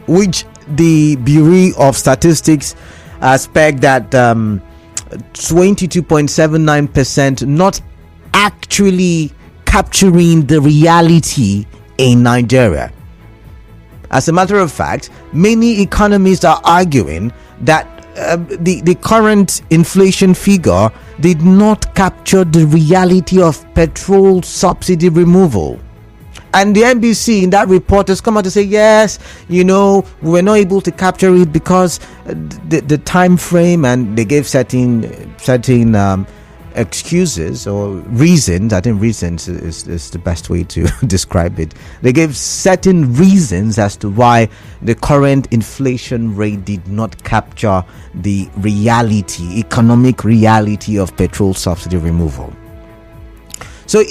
which the Bureau of Statistics has pegged at 22.79%, not actually capturing the reality in Nigeria. As a matter of fact, many economists are arguing that the current inflation figure did not capture the reality of petrol subsidy removal. And the NBC in that report has come out to say, yes, we were not able to capture it because the time frame, and they gave certain excuses or reasons. I think reasons is the best way to describe it. They gave certain reasons as to why the current inflation rate did not capture the economic reality of petrol subsidy removal. So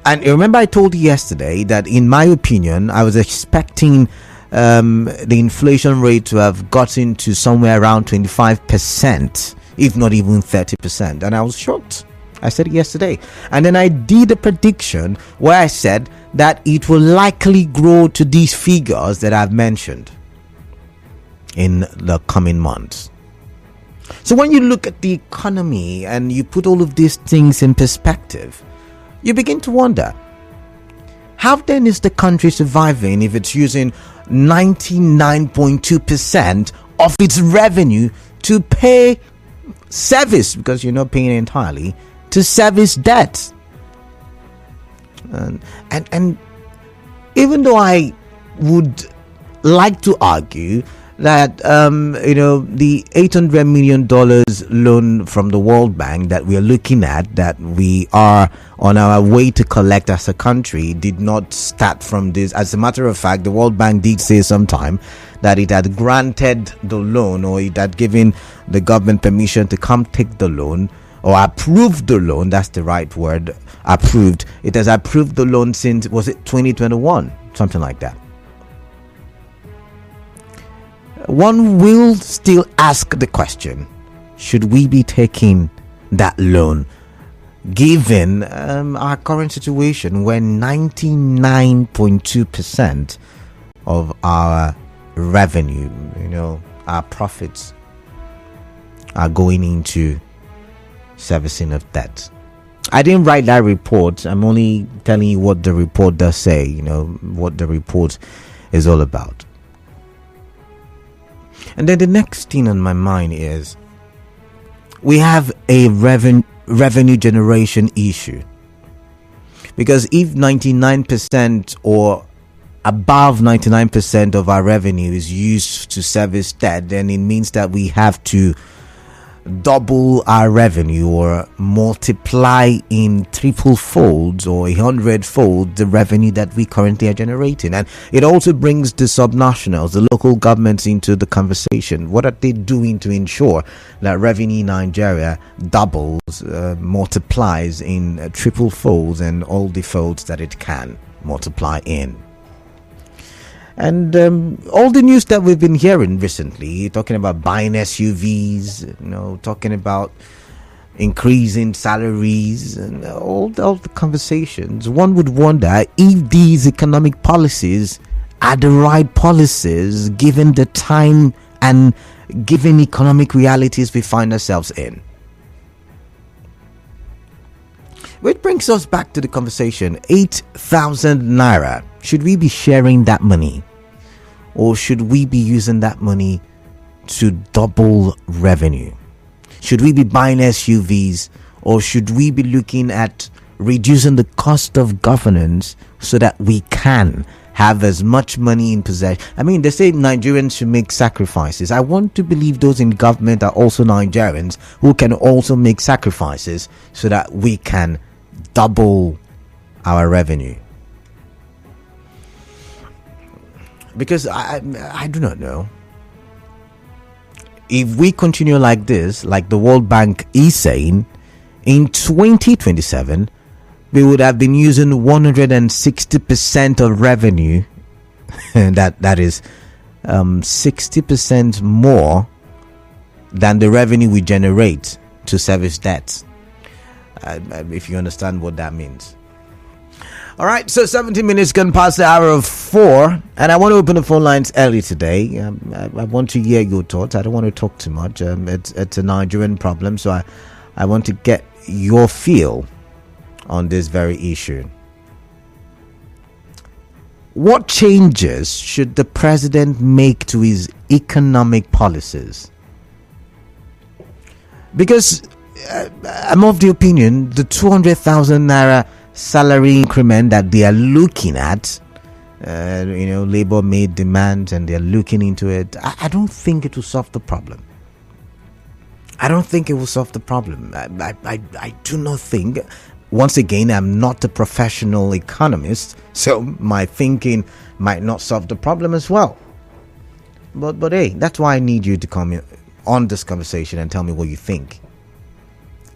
and remember I told you yesterday that in my opinion, I was expecting the inflation rate to have gotten to somewhere around 25%, if not even 30%. And I was shocked. I said it yesterday. And then I did a prediction where I said that it will likely grow to these figures that I've mentioned in the coming months. So when you look at the economy and you put all of these things in perspective, you begin to wonder, how then is the country surviving if it's using 99.2% of its revenue to pay service, because you're not paying entirely, to service debt? And even though I would like to argue that the $800 million loan from the World Bank that we are looking at, that we are on our way to collect as a country, did not start from this. As a matter of fact, the World Bank did say sometime that it had granted the loan, or it had given the government permission to come take the loan, or approved the loan. That's the right word, approved. It has approved the loan since, was it 2021, something like that. One will still ask the question, should we be taking that loan given our current situation, when 99.2% of our revenue, our profits, are going into servicing of debt? I didn't write that report. I'm only telling you what the report does say, what the report is all about. And then the next thing on my mind is, we have a revenue generation issue. Because if 99% or above 99% of our revenue is used to service debt, then it means that we have to double our revenue, or multiply in triple folds or 100-fold the revenue that we currently are generating. And it also brings the subnationals, the local governments, into the conversation. What are they doing to ensure that revenue in Nigeria doubles, multiplies in triple folds, and all the folds that it can multiply in? And all the news that we've been hearing recently, talking about buying SUVs, talking about increasing salaries, and all the conversations, one would wonder if these economic policies are the right policies given the time and given economic realities we find ourselves in. Which brings us back to the conversation, 8,000 naira. Should we be sharing that money? Or should we be using that money to double revenue? Should we be buying SUVs? Or should we be looking at reducing the cost of governance so that we can have as much money in possession? I mean, they say Nigerians should make sacrifices. I want to believe those in government are also Nigerians who can also make sacrifices so that we can double our revenue. Because I do not know. If we continue like this, like the World Bank is saying, in 2027, we would have been using 160% of revenue. that is 60% more than the revenue we generate to service debt. If you understand what that means. All right, so 17 minutes gone past the hour of 4, and I want to open the phone lines early today. I want to hear your thoughts. I don't want to talk too much. It's a Nigerian problem, so I want to get your feel on this very issue. What changes should the president make to his economic policies? Because I'm of the opinion the 200,000 naira salary increment that they are looking at, labor made demands and they're looking into it. I don't think it will solve the problem. I don't think it will solve the problem. I do not think. Once again, I'm not a professional economist, so my thinking might not solve the problem as well. But hey, that's why I need you to come on this conversation and tell me what you think.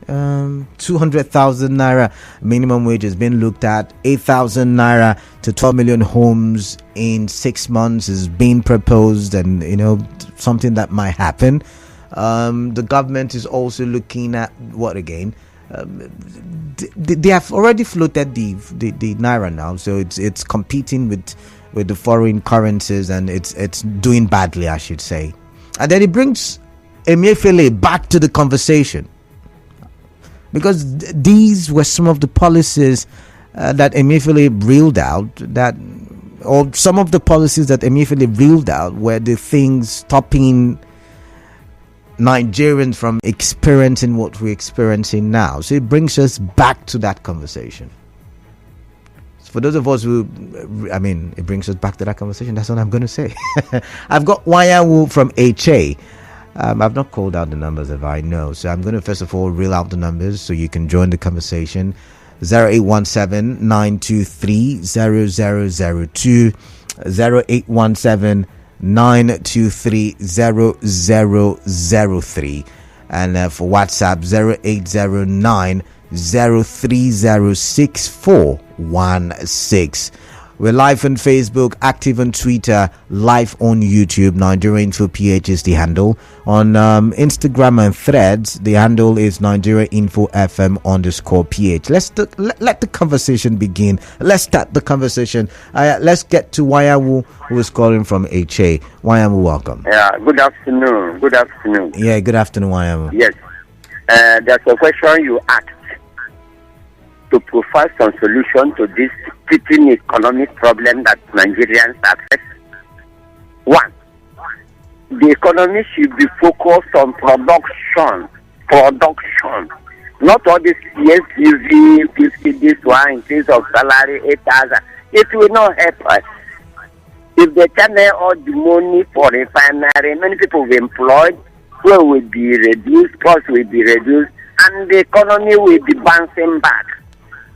200,000 naira minimum wage has been looked at. 8,000 naira to 12 million homes in 6 months is being proposed, and something that might happen. The government is also looking at what again? They have already floated the naira now, so it's competing with the foreign currencies, and it's doing badly, I should say. And then it brings Emefiele back to the conversation, because these were some of the policies that Emefiele reeled out, or some of the policies that Emefiele reeled out were the things stopping Nigerians from experiencing what we're experiencing now. So it brings us back to that conversation. So for those of us who, it brings us back to that conversation. That's what I'm going to say. I've got Wayawu from HA. I've not called out the numbers, if I know. So I'm going to first of all reel out the numbers so you can join the conversation. 0817 923 0002, 0817 923 0003, and for WhatsApp 0809 0306416. We're live on Facebook, active on Twitter, live on YouTube. Nigeria Info PH is the handle. On Instagram and Threads, the handle is Nigeria Info FM _PH. Let the conversation begin. Let's start the conversation. Let's get to Wayawu, who is calling from HA. Wayawu, welcome. Yeah, good afternoon. Good afternoon. Yeah, good afternoon, Wayawu. Yes. There's a question you asked to provide some solution to this fitting economic problem that Nigerians are facing. One, the economy should be focused on production. Not all this CSUV, 50 this one, increase of salary, 8,000. It will not help us. If they channel all the money for refinery, many people will be employed, fuel will be reduced, cost will be reduced, and the economy will be bouncing back.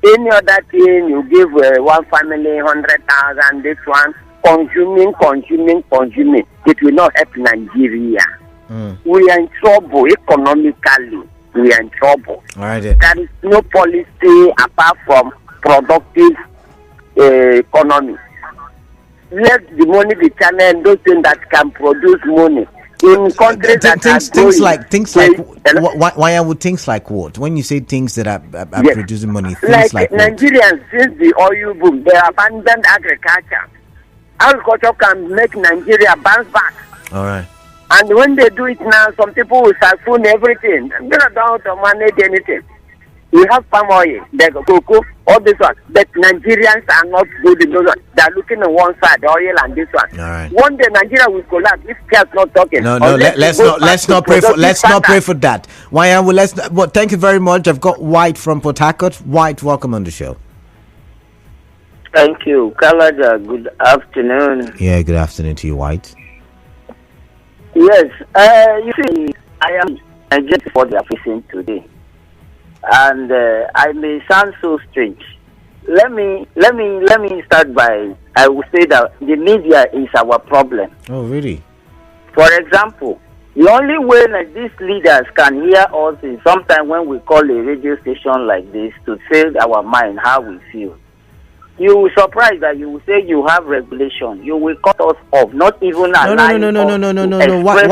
Any other thing, you give one family 100,000, this one, consuming. It will not help Nigeria. We are in trouble economically. We are in trouble. All right. There is no policy apart from productive economy. Let the money be channeled those things that can produce money. In countries things like why would things like what? When you say things that are producing money, things like Nigerians, since the oil boom, they abandoned agriculture. Agriculture can make Nigeria bounce back. All right. And when they do it now, some people will siphon everything. They don't know how to manage anything. We have palm oil, the cocoa, all this one. But Nigerians are not good in those ones. They are looking on one side, the oil and this one. All right. One day Nigeria will collapse if Pierre's not talking. No. Let's not pray for that. Well, thank you very much. I've got White from Port Harcourt. White, welcome on the show. Thank you, Kalaja. Good afternoon. Yeah, good afternoon to you, White. Yes, you see, I just what they are facing today. And I may sound so strange. Let me start by, I will say that the media is our problem. Oh, really? For example, the only way that these leaders can hear us is sometimes when we call a radio station like this to say our mind, how we feel. You will surprise that you will say you have regulation. You will cut us off, not even allowing No. White.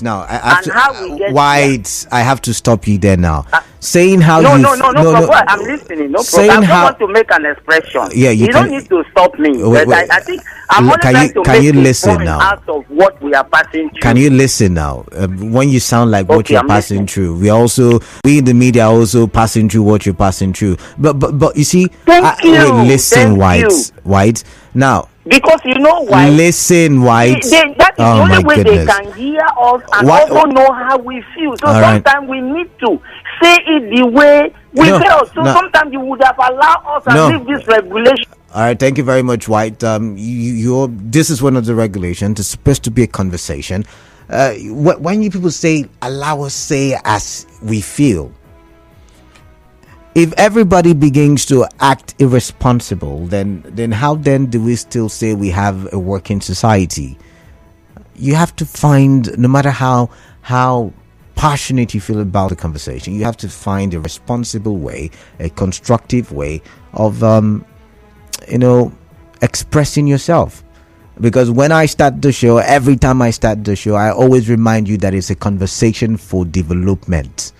Now, I have to stop you there now. saying how No, you no, no, no, no, problem. I'm listening. No saying problem. I how don't want to make an expression. Yeah, you don't can- need to stop me. Wait, But wait. I think I'm only Can trying you- to can make you a listen point now? out of what we are passing through. Can you listen now? When you sound like what Okay, you're I'm passing listening. through, we in the media are also passing through what you're passing through. But you see, Thank you. wait, listen, Thank you. White. Now, Because you know why? listen, White. That is Oh, the my only way goodness. they can hear us and Why- also know how we feel. So All right. sometimes we need to say it the way we No, feel. So no. sometimes you would have allowed us and No. leave this regulation. All right, thank you very much, White. This is one of the regulations. It's supposed to be a conversation. When you people say allow us say as we feel, if everybody begins to act irresponsible, then how then do we still say we have a working society? You have to find, no matter how passionate you feel about the conversation, you have to find a responsible way, a constructive way of expressing yourself. Because when I start the show, every time I start the show, I always remind you that it's a conversation for development,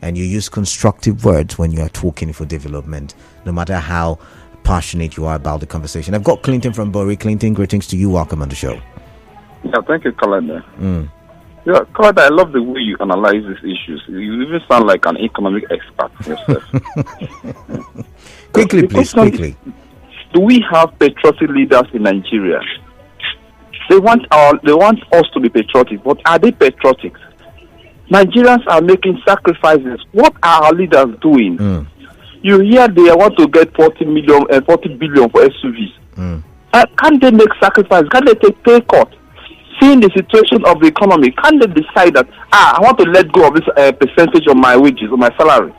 and you use constructive words when you are talking for development, no matter how passionate you are about the conversation. I've got Clinton from Bury. Clinton, greetings to you. Welcome on the show. Yeah, thank you, Kalenda. Yeah, Kalenda, I love the way you analyze these issues. You even sound like an economic expert yourself. Quickly, The please, question quickly. is, do we have patriotic leaders in Nigeria? They want us to be patriotic, but are they patriotic? Nigerians are making sacrifices. What are our leaders doing? You hear they want to get 40 billion for SUVs. Can't they make sacrifices? Can't they take pay cut? Seeing the situation of the economy, can't they decide that I want to let go of this percentage of my wages or my salary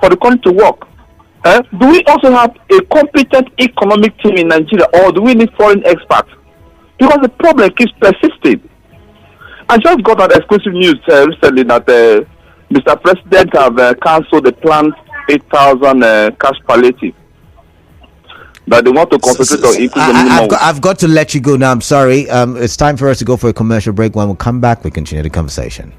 for the country to work? Do we also have a competent economic team in Nigeria, or do we need foreign experts? Because the problem keeps persisting. I just got an exclusive news recently that Mr. President have cancelled the planned 8,000 cash palliative that they want to concentrate on increasing the minimum. I've got to let you go now. I'm sorry. It's time for us to go for a commercial break. When we come back, we continue the conversation.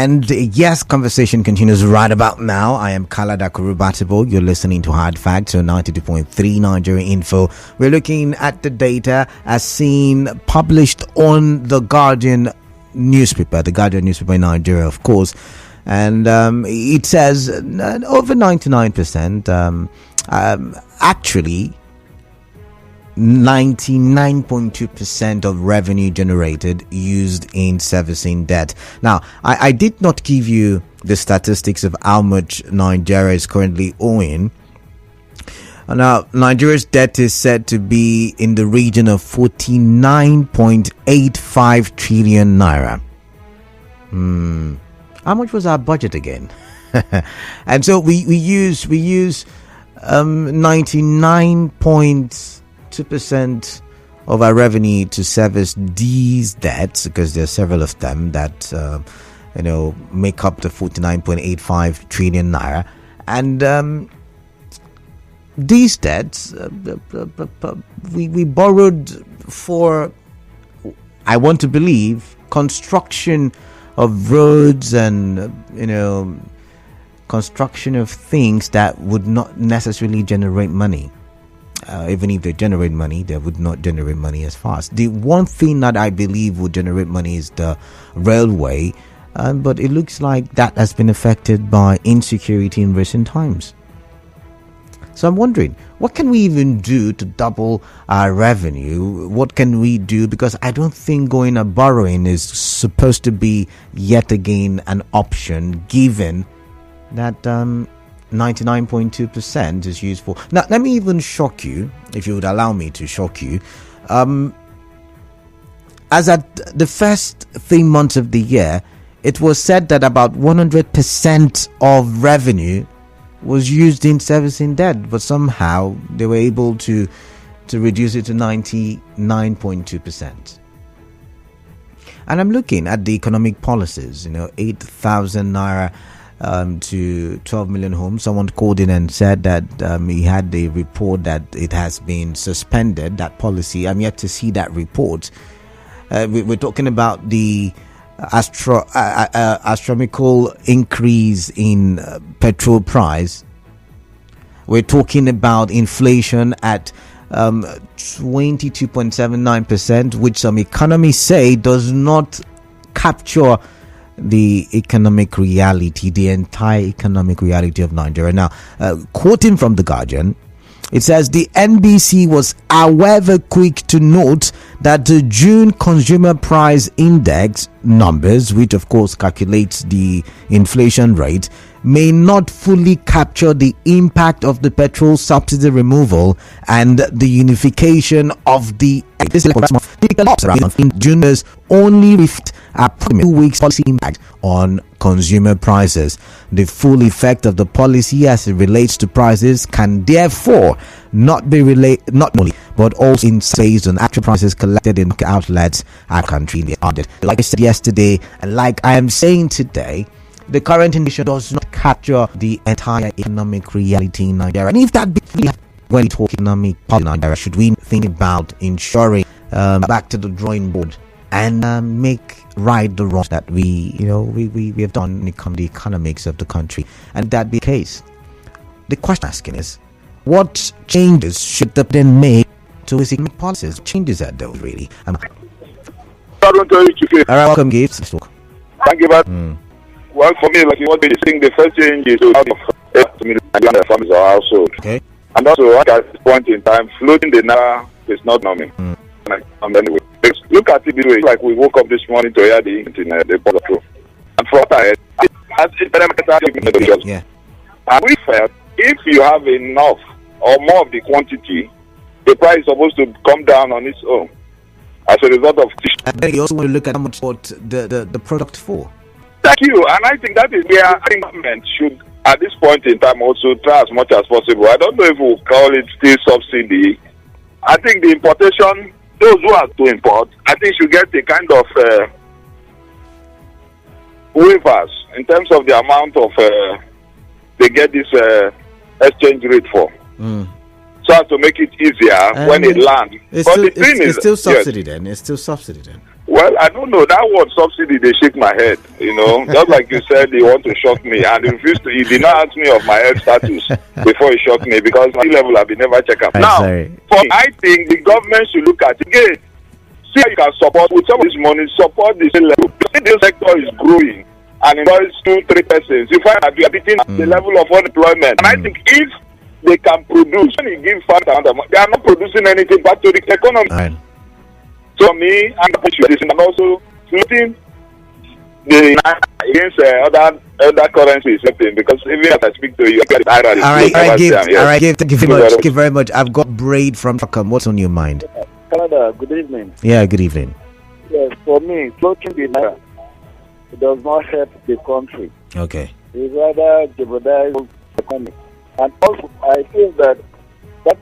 And yes, conversation continues right about now. I am Kala Dakurubatibo. You're listening to Hard Facts on 92.3 Nigeria Info. We're looking at the data as seen published on the Guardian newspaper, in Nigeria, of course. And it says over 99%, actually 99.2% of revenue generated used in servicing debt. Now, I did not give you the statistics of how much Nigeria is currently owing. Now, Nigeria's debt is said to be in the region of 49.85 trillion naira. How much was our budget again? And so we use 99.2% of our revenue to service these debts, because there are several of them that make up the 49.85 trillion naira. And these debts we borrowed for, I want to believe, construction of roads and construction of things that would not necessarily generate money. Even if they generate money, they would not generate money as fast. The one thing that I believe would generate money is the railway, but it looks like that has been affected by insecurity in recent times. So I'm wondering, what can we even do to double our revenue? What can we do? Because I don't think going and borrowing is supposed to be yet again an option, given that 99.2% is used for. Now, let me even shock you, if you would allow me to shock you. As at the first 3 months of the year, it was said that about 100% of revenue was used in servicing debt, but somehow they were able to reduce it to 99.2%. And I'm looking at the economic policies, 8,000 naira to 12 million homes. Someone called in and said that he had the report that it has been suspended, that policy. I'm yet to see that report. We're talking about the astronomical increase in petrol price. We're talking about inflation at 22.79%, which some economists say does not capture the economic reality, the entire economic reality of Nigeria. Now, quoting from The Guardian, it says the NBC was, however, quick to note that the June Consumer Price Index numbers, which of course calculates the inflation rate, may not fully capture the impact of the petrol subsidy removal and the unification of the in June's only reflect approximately 2 weeks policy impact on consumer prices. The full effect of the policy as it relates to prices can therefore not be not only but also based on actual prices collected in outlets our country in the audit. Like I said yesterday, and like I am saying today, the current indication does not capture the entire economic reality in Nigeria. And if that be when we talk economic policy in Nigeria, should we think about ensuring back to the drawing board and make right the wrongs that we have done in the economics of the country? And that be the case, the question asking is, what changes should the president make to his economic policies? Changes are those really? All right, welcome, Gates. Thank you, but well, for me, like you want to think, the first change is to have the families or household. Okay. And also, at this point in time, floating the naira is not normal. Anyway, look at it this way. Like we woke up this morning to hear the border patrol, and for that, and we felt if you have enough or more of the quantity, the price is supposed to come down on its own as a result of. But you also want to look at how much the product for. Thank you, and I think that is where I think government should, at this point in time, also try as much as possible. I don't know if we'll call it still subsidy. I think the importation, those who are to import, I think should get a kind of waivers in terms of the amount of they get this exchange rate for. So as to make it easier when it lands. It's still subsidy then. It's still subsidy then. Well, I don't know. That word subsidy, they shake my head. Just like you said, they want to shock me, and he did not ask me of my health status before he shocked me because my level have been never checked up. Now, I think the government should look at it again. See how you can support with some of this money, support the same level. This sector is growing and employs 2-3 persons. You find that you are beating the level of unemployment. And I think if they can produce, when you give fast amount of money, they are not producing anything back to the economy. Right. So me, and also floating against other currencies, because even as I speak to you, I get all right, Gabe, thank you very much. Thank you very much. I've got Braid from Stockholm. What's on your mind? Canada, good evening. Yeah, good evening. Yes, for me, floating the naira, it does not help the country. Okay. It rather jeopardize the economy. And also, I feel that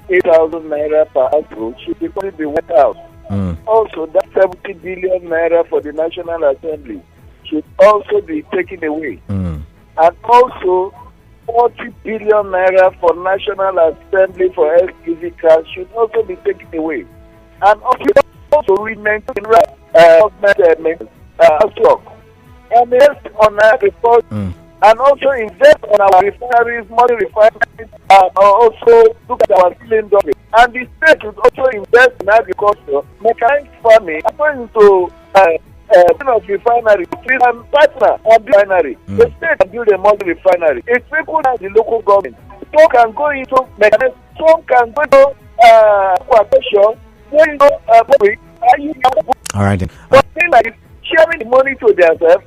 8,000 naira per household should be worked out. Also, that 70 billion naira for the National Assembly should also be taken away. And also, 40 billion naira for National Assembly for SPV cards should also be taken away. And also we maintain government stock. And invest on our report, and also invest on our refineries, money refineries, and also look at our cylinder. And the state should also invest in agriculture, mechanized farming, according to refinery, and partner and refinery. The state can build a multi refinery. It's people like the local government. Some can go into mechanized, some can go into aquaculture, all right then. But things like sharing the money to themselves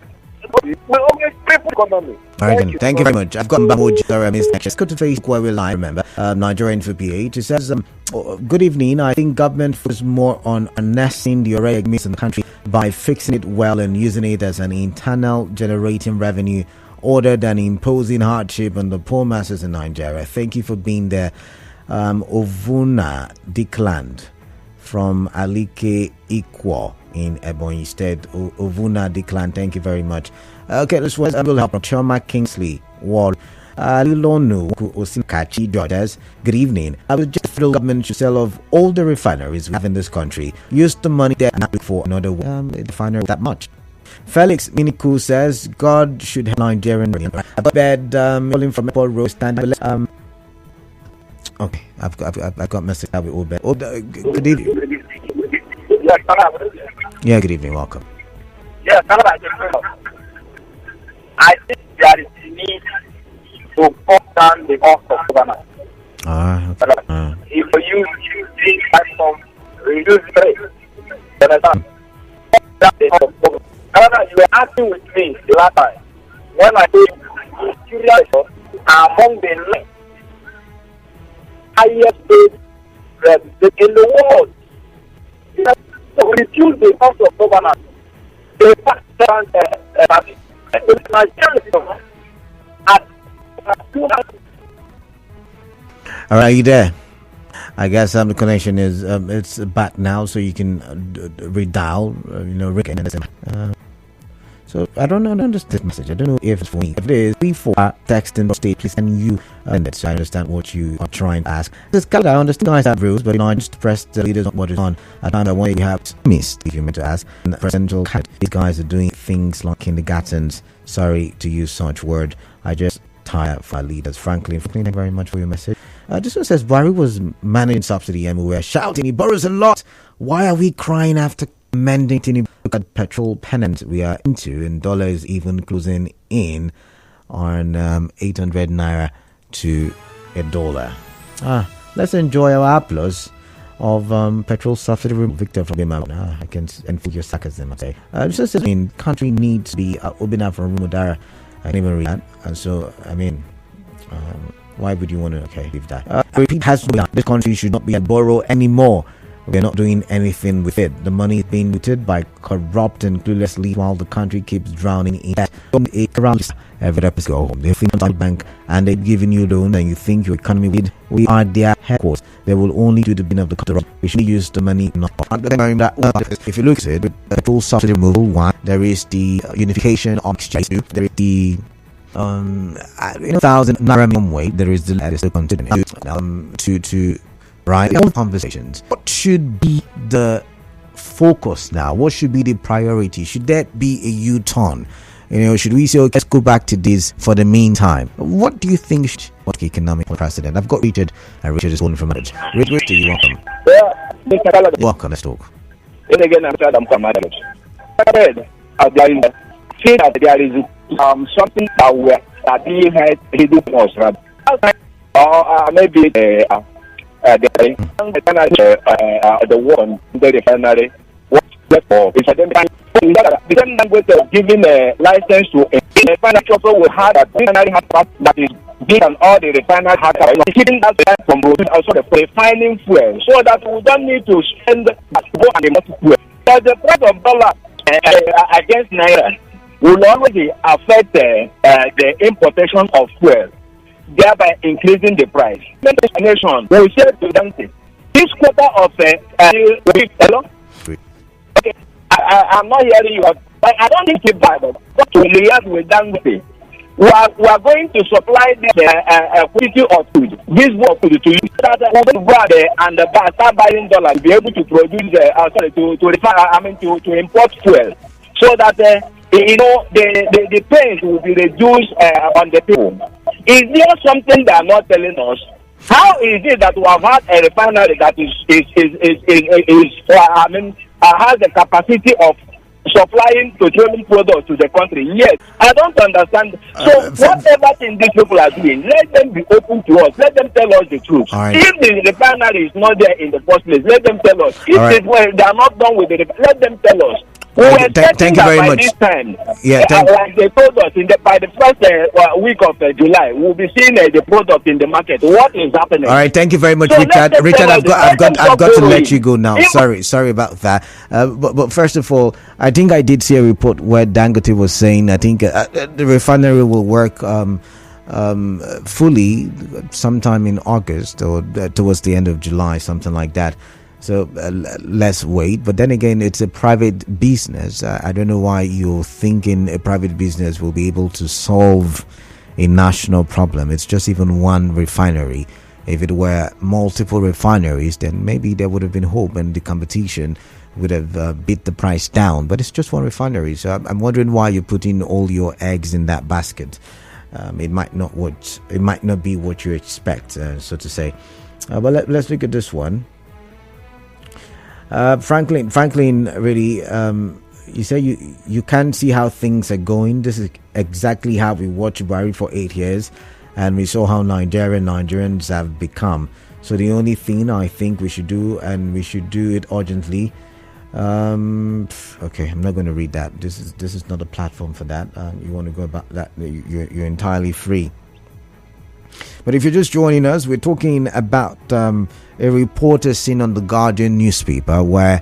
will always pay for economy. All right then. Thank you very much. I've got Mbamoji. Let's go to Facebook where we live. Remember, Nigerian for PH. It says, good evening. I think government focuses more on harnessing the already mix in the country by fixing it well and using it as an internal generating revenue other than imposing hardship on the poor masses in Nigeria. Thank you for being there. Ovuna Dickland from Alike Ikwo in Ebonyi State. Ovuna Dickland, thank you very much. Okay, this was will help from Choma Kingsley Wall. Lilonu Osinkachi Jordans. Good evening. I was just federal government should sell off all the refineries we have in this country. Use the money there and not look for another refinery that much. Felix Miniku says God should help Nigerian. Bed calling from Airport Road standing. Okay, I've got message out with Obed. Good evening. Yeah, good evening. Welcome. Yes, I think there is a need to cut down the cost of government. If you use this type of reduce rate, you were asking with me the last time when I said Nigeria among the highest paid in the world. To reduce the cost of governance, the fact that all right, you there? I guess the connection is it's back now, so you can redial, Rick and so I don't understand this message. I don't know if it's for me. If it is, before texting state, please send you so I understand what you are trying to ask. This I understand guys have rules, but I just pressed the leaders on what is on. At times I want you have missed if you meant to ask. And presidential these guys are doing things like kindergartens. Sorry to use such word. I just tire for our leaders. Frankly, thank you very much for your message. This one says Buhari was managing subsidy and we were shouting he borrows a lot. Why are we crying after amending Tinubu? Look at petrol penance we are into, and dollar is even closing in on 800 naira to $1. Let's enjoy our applause of petrol subsidy. Victor from Bima. I can enfill your sarcasm. I say, just as country needs to be open up from Rumudara. I can even read that, and so why would you want to leave that? Repeat has to be done. This country should not be at borrow anymore. We're not doing anything with it. The money is being looted by corrupt and clueless leaders while the country keeps drowning in debt. Every episode go home. They think on the bank and they're giving you loan and you think your economy will. We are their headquarters. They will only do the bidding of the country. We should use the money not. If you look at it, the full subsidy removal, one, there is the unification of exchange. There is the 1,000 naira minimum wage. There is the latest continuing to right all conversations. What should be the focus now? What should be the priority? Should there be a U-turn? Should we say, okay, let's go back to this for the meantime? What do you think what economic president? I've got Richard, and Richard is calling from Madrid. Richard, you're welcome. Yeah, welcome, let's talk. And again, I'm from Madrid. I say that there is something that we are being had hidden from us, right? Or maybe the one the refinery. It's a the same language of giving a license to a refinery also will have a refinery that is big and all the refinery has keeping that from also the refining fuel so that we don't need to spend go on the fuel. But the price of dollar against naira will already affect the importation of fuel, thereby increasing the price. Nation will say to them this quarter of hello? Okay. I'm not hearing you, but I don't think it's bad. But to liaise with Dangote, we are going to supply this quantity of food, this work to you. That we will go there and start buying dollars, be able to produce, to import fuel, so that the pain will be reduced on the people. Is there something they are not telling us? How is it that we have had a refinery that has the capacity of supplying petroleum products to the country? Yes, I don't understand. So whatever thing these people are doing, let them be open to us. Let them tell us the truth. Right. If the refinery is not there in the first place, let them tell us. If they are not done with it, let them tell us. We were thank you very much. This time, yeah, like they told us by the first week of July, we'll be seeing the product in the market. What is happening? All right, thank you very much, so Richard. Richard, I've got to let you go now. Sorry about that. But first of all, I think I did see a report where Dangote was saying I think the refinery will work fully sometime in August or towards the end of July, something like that. So let's wait. But then again, it's a private business. I don't know why you're thinking a private business will be able to solve a national problem. It's just even one refinery. If it were multiple refineries, then maybe there would have been hope and the competition would have beat the price down. But it's just one refinery. So I'm wondering why you're putting all your eggs in that basket. It might not be what you expect, so to say. But let's look at this one. Franklin, really, you say you can't see how things are going. This is exactly how we watched Buhari for 8 years, and we saw how Nigerians have become. So the only thing I think we should do, and we should do it urgently. Okay, I'm not going to read that. This is not a platform for that. You want to go about that? You're entirely free. But if you're just joining us, we're talking about a reporter seen on the Guardian newspaper where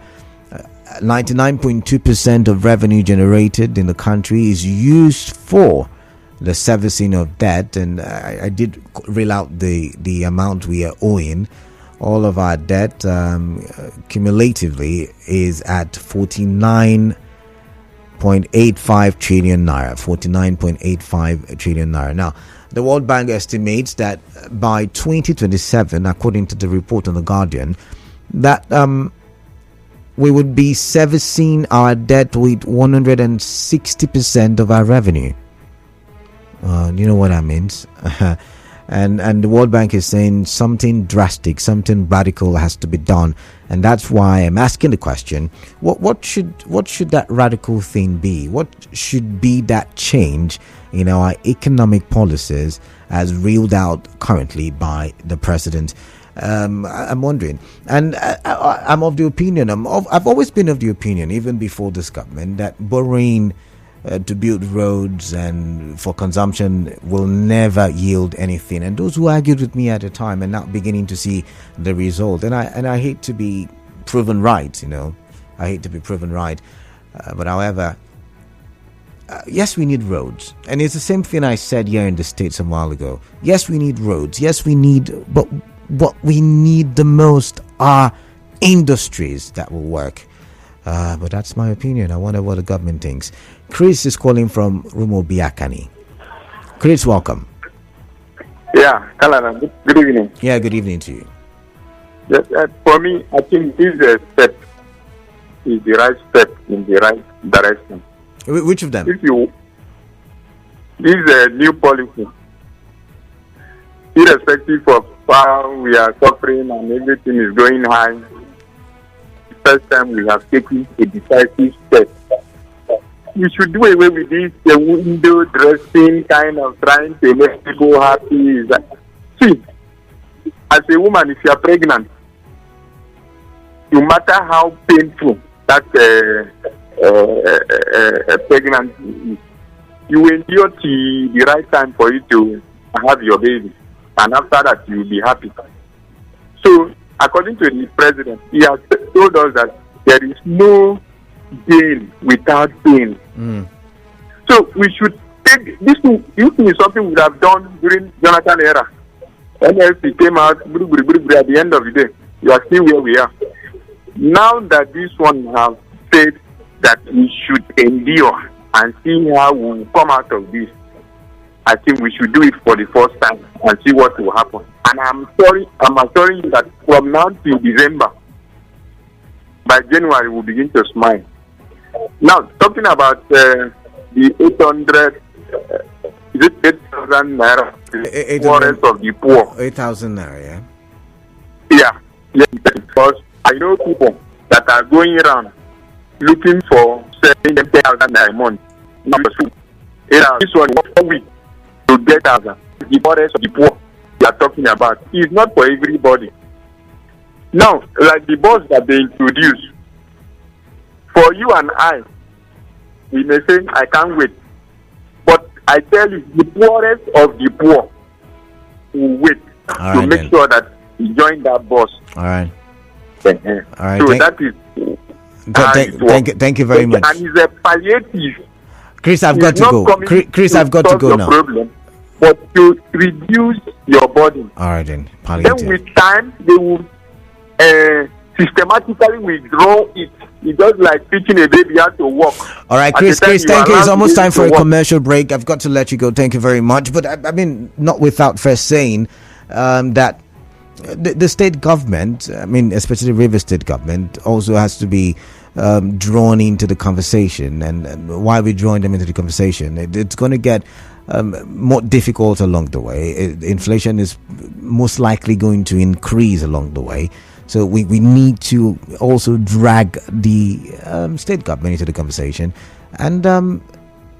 99.2% of revenue generated in the country is used for the servicing of debt. And I did reel out the amount we are owing. All of our debt cumulatively is at 49.85 trillion naira. 49.85 trillion naira. Now, the World Bank estimates that by 2027, according to the report on The Guardian, that we would be servicing our debt with 160% of our revenue. You know what that means? And the World Bank is saying something drastic, something radical has to be done. And that's why I'm asking the question, what should that radical thing be? What should be that change in our economic policies as reeled out currently by the president? I'm wondering, and I'm of the opinion, I've always been of the opinion, even before this government, that borrowing to build roads and for consumption will never yield anything. And those who argued with me at the time are now beginning to see the result. And I hate to be proven right, I hate to be proven right. But however, yes, we need roads. And it's the same thing I said here in the States a while ago. Yes, we need roads. Yes, we need, but what we need the most are industries that will work. But that's my opinion. I wonder what the government thinks. Chris is calling from Rumo Biakani. Chris, welcome. Yeah, hello. Good evening. Yeah, good evening to you. Yes, for me, I think this is a step is the right step in the right direction. Which of them? This is a new policy. Irrespective of how we are suffering and everything is going high, the first time we have taken a decisive step. We should do away with this window dressing kind of trying to make people happy. See, as a woman, if you are pregnant, no matter how painful that pregnancy is, you endure to the right time for you to have your baby. And after that, you will be happy. So, according to the president, he has told us that there is no gain without pain. So, we should take this thing is something we would have done during Jonathan era. NLC came out at the end of the day. You are still where we are. Now that this one has said that we should endure and see how we will come out of this, I think we should do it for the first time and see what will happen. And I'm assuring you that from now till December, by January, we'll begin to smile. Now, talking about the 800, is it 8,000 naira? The poorest of the poor. 8,000 naira, yeah? Yeah, because I know people that are going around looking for 10,000 naira a month. Number two, this one, 1 week to get 1,000. The poorest of the poor we are talking about is not for everybody. Now, like the boss that they introduce, for you and I, we may say, I can't wait. But I tell you, the poorest of the poor will wait to make sure that you join that boss. All right. All right. So that is. Thank you very much. And it's a palliative. Chris, I've got to go. Chris, I've got to go now. Problem, but to reduce your burden. All right, then. Palliative. Then with time, they will systematically withdraw it. It's just like teaching a baby how to walk. All right, Chris, thank you. It's almost time for a commercial break. I've got to let you go. Thank you very much. But I mean, not without first saying that the state government, I mean, especially River State government, also has to be drawn into the conversation. And why we drawing them into the conversation? It's going to get more difficult along the way. Inflation is most likely going to increase along the way. So we need to also drag the state government into the conversation. And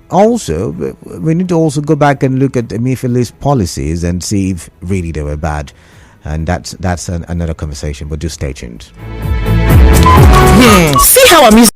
also, we need to also go back and look at Emefiele's policies and see if really they were bad. And that's another conversation, but just stay tuned. See how I'm using